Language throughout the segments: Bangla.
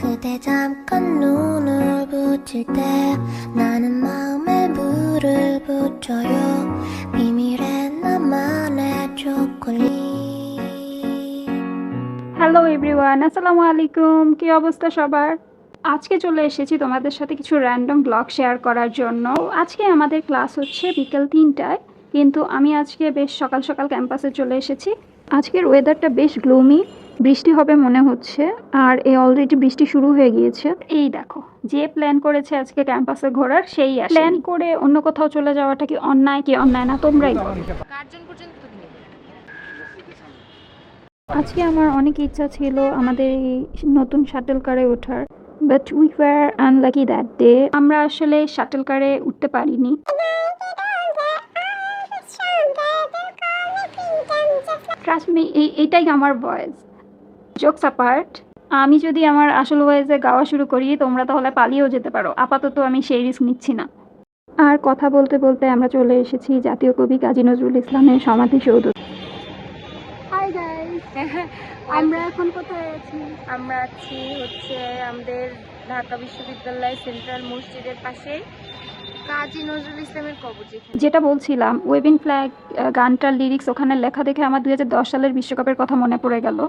그대 잠깐 눈을 붙일 때 나는 마음에 물을 붙여요 비밀의 나만의 초콜릿 হ্যালো এভরিওয়ান, আসসালামু আলাইকুম। কি অবস্থা সবার? আজকে চলে এসেছি তোমাদের সাথে কিছু র্যান্ডম ব্লগ শেয়ার করার জন্য। আজকে আমাদের ক্লাস হচ্ছে বিকেল 3টায়, কিন্তু আমি আজকে বেশ সকাল সকাল ক্যাম্পাসে চলে এসেছি। আজকের ওয়েদারটা বেশ গ্লুমি, বৃষ্টি হবে মনে হচ্ছে, আর অলরেডি বৃষ্টি শুরু হয়ে গিয়েছে। এই দেখো, যে প্ল্যান করেছে আজকে ক্যাম্পাসে ঘোরার সেই প্ল্যান করে অন্য কোথাও চলে যাওয়াটা কি অন্যায় না তোমরাই বলো। আজকে আমার অনেক ইচ্ছা ছিল আমাদের এই নতুন শাটল কারে ওঠার, but we were unlucky that day. আমরা আসলে শাটল কারে উঠতে পারিনি। ট্রাস্ট মি, এইটাই আমার ভয়েস। জোকস অ্যাপার্ট, আমি যদি আমার আসল ভয়েসে গাওয়া শুরু করি তোমরা তাহলে পালিয়েও যেতে পারো। আপাতত আমি সেই রিস্ক নিচ্ছি না। আর কথা বলতে বলতে আমরা চলে এসেছি জাতীয় কবি কাজী নজরুল ইসলামের সমাধিসৌধ। হাই গাইস, আমরা এখন কোথায় আছি? আমরা আছি হচ্ছে আমাদের ঢাকা বিশ্ববিদ্যালয় সেন্ট্রাল মসজিদের পাশে কাজী নজরুল ইসলামের কবর। যেটা বলছিলাম, ওয়েভিং ফ্ল্যাগ গানটার লিরিক্স ওখানে লেখা দেখে আমার 2010 সালের বিশ্বকাপের কথা মনে পড়ে গেল।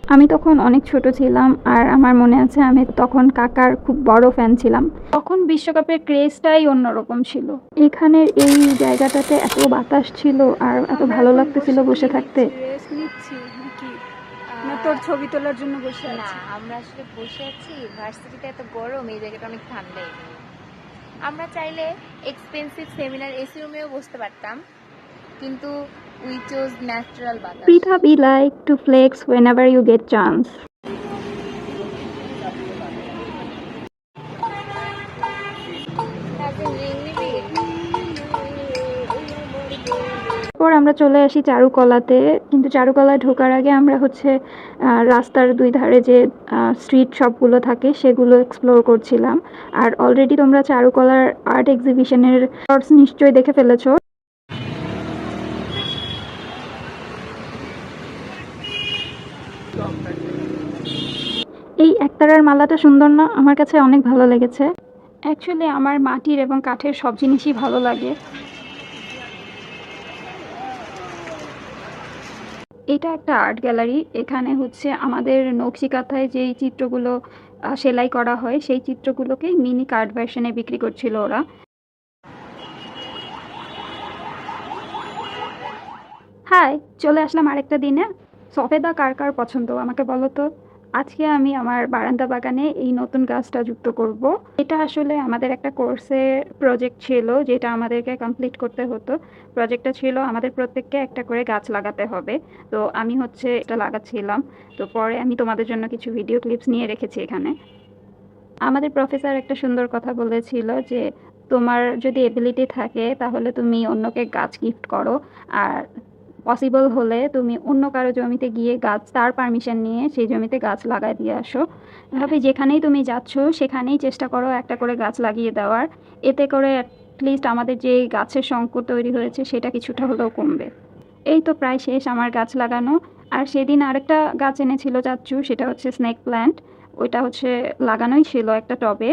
আমি তখন অনেক ছোট ছিলাম, আর আমার মনে আছে আমি তখন কাকার খুব বড় ফ্যান ছিলাম। তখন বিশ্বকাপের ক্রেজটাই অন্যরকম ছিল। এখানের এই জায়গাটাতে এত বাতাস ছিল আর এত ভালো লাগতেছিল বসে থাকতে। তোর ছবি তোলার জন্য বসে না, আমরা আসলে বসে আছি ভার্সিটিতে, এত গরম, এই জায়গাটা অনেক ঠান্ডা। আমরা চাইলে এক্সপেন্সিভ সেমিনার এসি রুমেও বসতে পারতাম, কিন্তু উই চোজ ন্যাচারাল বাতাস। Pritha, we like to flex whenever you get chance. তারপর আমরা চলে আসি চারুকলাতে, কিন্তু চারুকলায় ঢোকার আগে আমরা হচ্ছে রাস্তার দুই ধারে যে স্ট্রিট শপগুলো থাকে সেগুলো এক্সপ্লোর করছিলাম। আর অলরেডি তোমরা চারুকলার আর্ট এক্সিবিশনের শর্টস নিশ্চয়ই দেখে ফেলেছো। এই একতারার মালাটা সুন্দর না? আমার কাছে অনেক ভালো লেগেছে। অ্যাকচুয়ালি আমার মাটির এবং কাঠের সব জিনিসই ভালো লাগে। এটা একটা আর্ট গ্যালারি। এখানে হচ্ছে আমাদের নকশি কাঁথায় যেই চিত্রগুলো সেলাই করা হয় সেই চিত্রগুলোকেই মিনি কার্ড ভার্সনে বিক্রি করছিল ওরা। হাই, চলে আসলাম আরেকটা দিনে। সফেদা কার কার পছন্দ আমাকে বলো তো। আজকে আমি আমার বারান্দা বাগানে এই নতুন গাছটা যুক্ত করব। এটা আসলে আমাদের একটা কোর্সের প্রজেক্ট ছিল, যেটা আমাদেরকে কমপ্লিট করতে হতো। প্রজেক্টটা ছিল আমাদের প্রত্যেককে একটা করে গাছ লাগাতে হবে। তো আমি হচ্ছে এটা লাগাচ্ছিলাম। তো পরে আমি তোমাদের জন্য কিছু ভিডিও ক্লিপস নিয়ে রেখেছি এখানে। আমাদের প্রফেসর একটা সুন্দর কথা বলেছিল যে তোমার যদি এবিলিটি থাকে তাহলে তুমি অন্যকে গাছ গিফট করো, আর পসিবল হলে তুমি অন্য কারো জমিতে গিয়ে গাছ তার পারমিশন নিয়ে সেই জমিতে গাছ লাগাই দিয়ে আসো। এভাবে যেখানেই তুমি যাচ্ছ সেখানেই চেষ্টা করো একটা করে গাছ লাগিয়ে দেওয়ার। এতে করে অ্যাটলিস্ট আমাদের যে গাছের সংকট তৈরি হয়েছে সেটা কিছুটা হলেও কমবে। এই তো প্রায় শেষ আমার গাছ লাগানো। আর সেদিন আরেকটা গাছ এনেছিল চাচ্চু, সেটা হচ্ছে স্নেক প্ল্যান্ট। ওইটা হচ্ছে লাগানোই ছিল একটা টবে।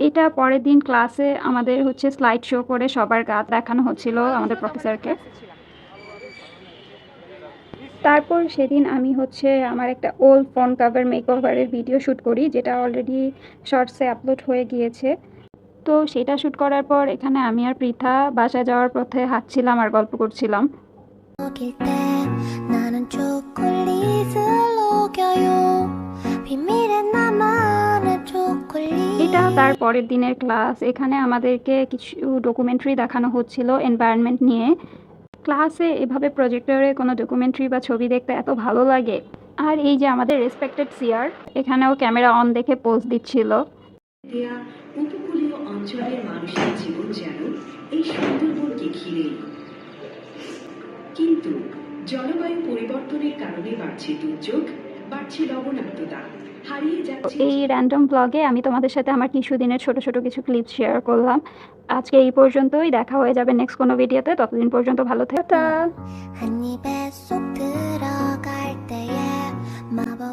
এটা পরের দিন ক্লাসে আমাদের হচ্ছে স্লাইড শো করে সবার গাছ দেখানো হচ্ছিল আমাদের প্রফেসরকে। তারপর সেদিন আমি হচ্ছে আমার একটা ওল্ড ফোন কাভার মেকওভারের ভিডিও শ্যুট করি, যেটা অলরেডি শর্টসে আপলোড হয়ে গিয়েছে। তো সেটা শ্যুট করার পর এখানে আমি আর পৃথা বাসায় যাওয়ার পথে হাঁটছিলাম আর গল্প করছিলাম। 먹일 때 나는 초콜릿을 녹여요 비밀의 나만의 초콜릿 এটা তার পরের দিনের ক্লাস। এখানে আমাদেরকে কিছু ডকুমেন্টারি দেখানো হচ্ছিল এনভায়রনমেন্ট নিয়ে। ক্লাসে এভাবে প্রজেক্টরে কোনো ডকুমেন্টারি বা ছবি দেখতে এত ভালো লাগে। আর এই যে আমাদের রেসপেক্টেড সিআর, এখানেও ক্যামেরা অন দেখে পোজ দিচ্ছিল। উপকূলীয় অঞ্চলের মানুষের জীবন যেন এই সুন্দরবনকে ঘিরে, কিন্তু জলবায়ু পরিবর্তনের কারণে বাড়ছে দুর্যোগ, বাড়ছে লবণাক্ততা, হারিয়ে যাচ্ছে। এই র্যান্ডম ব্লগে আমি তোমাদের সাথে আমার কিছুদিনের ছোট ছোট কিছু ক্লিপ শেয়ার করলাম। আজকে এই পর্যন্তই, দেখা হয়ে যাবে নেক্সট কোনো ভিডিওতে। ততদিন পর্যন্ত ভালো থেকো। 한 입에 쏙 들어갈 때에 마법